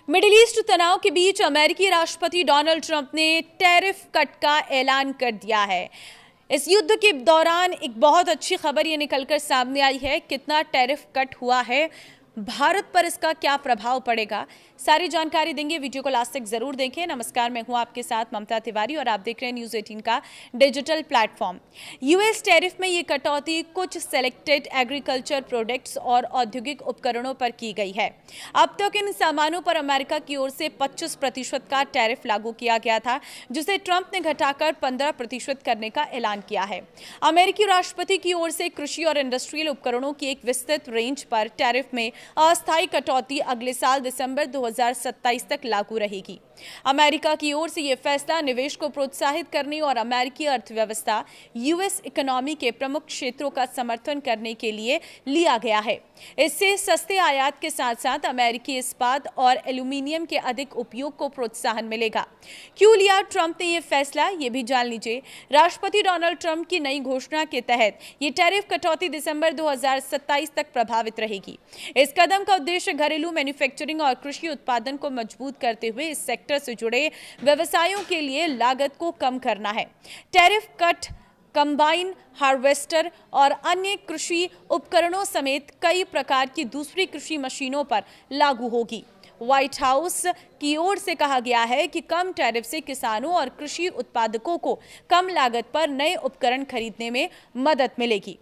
Middle east तनाव के बीच अमेरिकी राष्ट्रपति डोनाल्ड ट्रंप ने टैरिफ कट का ऐलान कर दिया है। इस युद्ध के दौरान एक बहुत अच्छी खबर ये निकलकर सामने आई है। कितना टैरिफ कट हुआ है, भारत पर इसका क्या प्रभाव पड़ेगा, सारी जानकारी देंगे। वीडियो को लास्ट तक जरूर देखें। नमस्कार, मैं हूं आपके साथ ममता तिवारी और आप देख रहे हैं न्यूज़ 18 का डिजिटल प्लेटफॉर्म। यूएस टैरिफ में ये कटौती कुछ सेलेक्टेड एग्रीकल्चर प्रोडक्ट्स और औद्योगिक उपकरणों पर की गई है। अब तक इन सामानों पर अमेरिका की ओर से 25% का टैरिफ लागू किया गया था, जिसे ट्रंप ने घटाकर 15% करने का ऐलान किया है। अमेरिकी राष्ट्रपति की ओर से कृषि और इंडस्ट्रियल उपकरणों की एक विस्तृत रेंज पर टैरिफ में अस्थायी कटौती अगले साल दिसंबर 2027 तक लागू रहेगी। अमेरिका की ओर से यह फैसला निवेश को प्रोत्साहित करने और अमेरिकी अर्थव्यवस्था यूएस इकोनॉमी के प्रमुख क्षेत्रों का समर्थन करने के लिए लिया गया है। इससे सस्ते आयात के साथ साथ अमेरिकी इस्पात और एल्यूमीनियम के अधिक उपयोग को प्रोत्साहन मिलेगा। क्यों लिया ट्रंप ने यह फैसला, ये भी जान लीजिए। राष्ट्रपति डोनाल्ड ट्रंप की नई घोषणा के तहत ये टैरिफ कटौती दिसंबर 2027 तक प्रभावित रहेगी। इस कदम का उद्देश्य घरेलू मैन्युफैक्चरिंग और कृषि उत्पादन को मजबूत करते हुए इस सेक्टर से जुड़े व्यवसायों के लिए लागत को कम करना है। टैरिफ कट कंबाइन हार्वेस्टर और अन्य कृषि उपकरणों समेत कई प्रकार की दूसरी कृषि मशीनों पर लागू होगी। व्हाइट हाउस की ओर से कहा गया है कि कम टैरिफ से किसानों और कृषि उत्पादकों को कम लागत पर नए उपकरण खरीदने में मदद मिलेगी।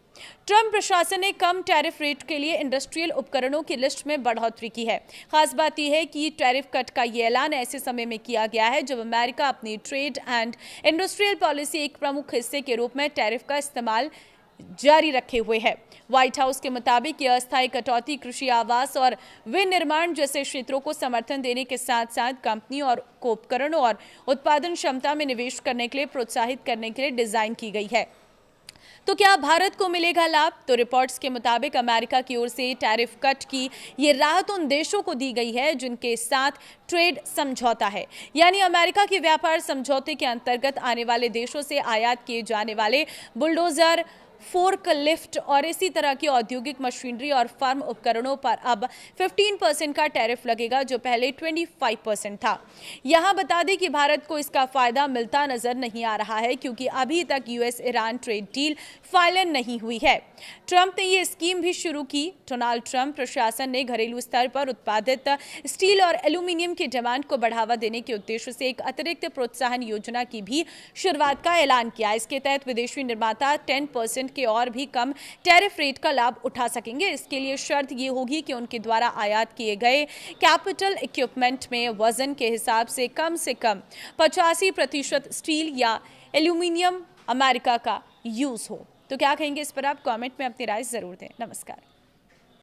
ट्रंप प्रशासन ने कम टैरिफ रेट के लिए इंडस्ट्रियल उपकरणों की लिस्ट में बढ़ोतरी की है। खास बात यह है कि टैरिफ कट का ये ऐलान ऐसे समय में किया गया है जब अमेरिका अपनी ट्रेड एंड इंडस्ट्रियल पॉलिसी एक प्रमुख हिस्से के रूप में टैरिफ का इस्तेमाल जारी रखे हुए है। व्हाइट हाउस के मुताबिक यह अस्थायी कटौती कृषि, आवास और विनिर्माण जैसे क्षेत्रों को समर्थन देने के साथ साथ कंपनियों और को उपकरणों और उत्पादन क्षमता में निवेश करने के लिए प्रोत्साहित करने के लिए डिजाइन की गई है। तो क्या भारत को मिलेगा लाभ? तो रिपोर्ट्स के मुताबिक अमेरिका की ओर से टैरिफ कट की ये राहत उन देशों को दी गई है जिनके साथ ट्रेड समझौता है, यानी अमेरिका के व्यापार समझौते के अंतर्गत आने वाले देशों से आयात किए जाने वाले बुलडोजर, फोर्क लिफ्ट और इसी तरह की औद्योगिक मशीनरी और फार्म उपकरणों पर अब 15% का टैरिफ लगेगा, जो पहले 25% था। यहां बता दें कि भारत को इसका फायदा मिलता नजर नहीं आ रहा है, क्योंकि अभी तक US Iran trade deal final नहीं हुई है। ट्रंप ने यह स्कीम भी शुरू की। डोनाल्ड ट्रंप प्रशासन ने घरेलू स्तर पर उत्पादित स्टील और एल्यूमीनियम की डिमांड को बढ़ावा देने के उद्देश्य से एक अतिरिक्त प्रोत्साहन योजना की भी शुरुआत का ऐलान किया। इसके तहत विदेशी निर्माता 10% के और भी कम टैरिफ रेट का लाभ उठा सकेंगे। इसके लिए शर्त ये होगी कि उनके द्वारा आयात किए गए कैपिटल इक्विपमेंट में वजन के हिसाब से कम 85% स्टील या एल्यूमीनियम अमेरिका का यूज हो। तो क्या कहेंगे इस पर आप कमेंट में अपनी राय जरूर दें। नमस्कार।